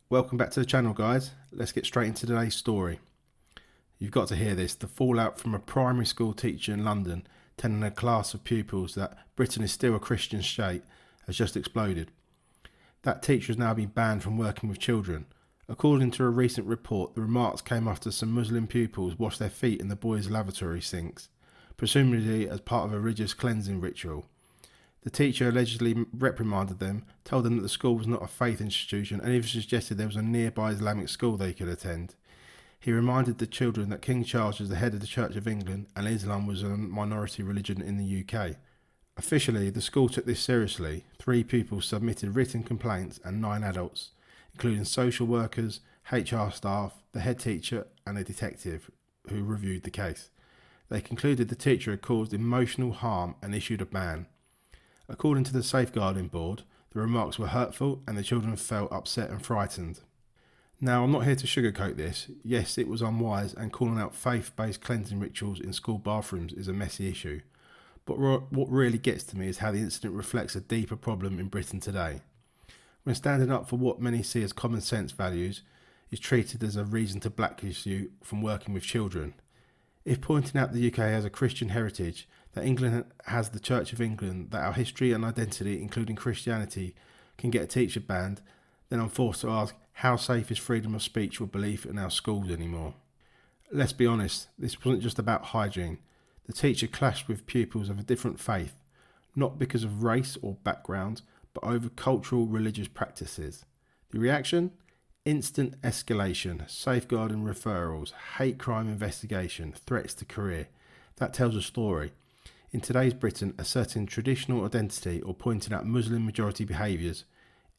Welcome back to the channel, guys. Let's get straight into today's story. You've got to hear this. The fallout from a primary school teacher in London telling a class of pupils that Britain is still a Christian state has just exploded. That teacher has now been banned from working with children. According to a recent report, the remarks came after some Muslim pupils washed their feet in the boys' lavatory sinks, presumably as part of a religious cleansing ritual. The teacher allegedly reprimanded them, told them that the school was not a faith institution, and even suggested there was a nearby Islamic school they could attend. He reminded the children that King Charles was the head of the Church of England and Islam was a minority religion in the UK. Officially, the school took this seriously. 3 pupils submitted written complaints and 9 adults, including social workers, HR staff, the head teacher and a detective, who reviewed the case. They concluded the teacher had caused emotional harm and issued a ban. According to the Safeguarding Board, the remarks were hurtful and the children felt upset and frightened. Now, I'm not here to sugarcoat this. Yes, it was unwise, and calling out faith-based cleansing rituals in school bathrooms is a messy issue. But what really gets to me is how the incident reflects a deeper problem in Britain today. When standing up for what many see as common sense values is treated as a reason to blacklist you from working with children. If pointing out the UK has a Christian heritage, that England has the Church of England, that our history and identity, including Christianity, can get a teacher banned, then I'm forced to ask, how safe is freedom of speech or belief in our schools anymore? Let's be honest, this wasn't just about hygiene. The teacher clashed with pupils of a different faith, not because of race or background, but over cultural religious practices. The reaction? Instant escalation, safeguarding referrals, hate crime investigation, threats to career. That tells a story. In today's Britain, asserting traditional identity or pointing out Muslim majority behaviours,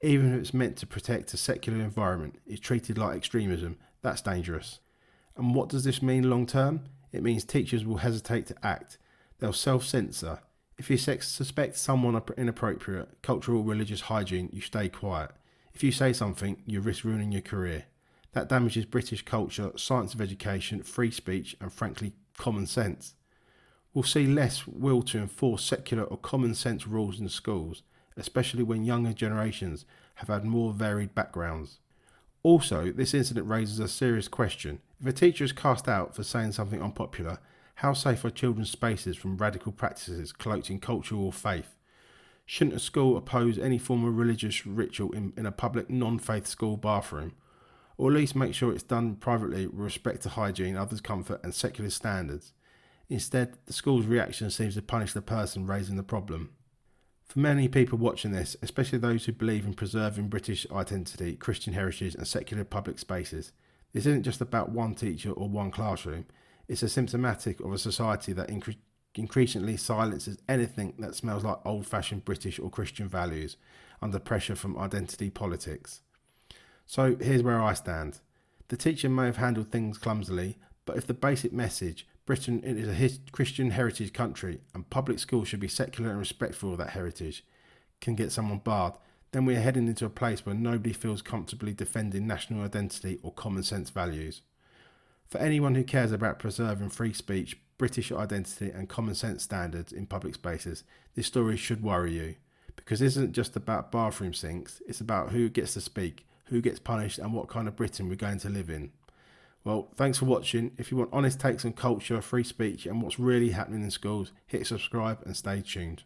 even if it's meant to protect a secular environment, is treated like extremism. That's dangerous. And what does this mean long term? It means teachers will hesitate to act. They'll self-censor. If you suspect someone inappropriate, cultural or religious hygiene, you stay quiet. If you say something, you risk ruining your career. That damages British culture, science of education, free speech, and frankly, common sense. We'll see less will to enforce secular or common sense rules in schools, especially when younger generations have had more varied backgrounds. Also, this incident raises a serious question. If a teacher is cast out for saying something unpopular, how safe are children's spaces from radical practices cloaked in culture or faith? Shouldn't a school oppose any form of religious ritual in a public non-faith school bathroom? Or at least make sure it's done privately with respect to hygiene, others' comfort and secular standards. Instead, the school's reaction seems to punish the person raising the problem. For many people watching this, especially those who believe in preserving British identity, Christian heritage and secular public spaces, this isn't just about one teacher or one classroom. It's a symptomatic of a society that increasingly silences anything that smells like old-fashioned British or Christian values under pressure from identity politics. So here's where I stand. The teacher may have handled things clumsily, but if the basic message, Britain is a Christian heritage country and public schools should be secular and respectful of that heritage, can get someone barred, then we are heading into a place where nobody feels comfortably defending national identity or common sense values. For anyone who cares about preserving free speech, British identity and common sense standards in public spaces, this story should worry you. Because this isn't just about bathroom sinks, it's about who gets to speak, who gets punished and what kind of Britain we're going to live in. Well, thanks for watching. If you want honest takes on culture, free speech and what's really happening in schools, hit subscribe and stay tuned.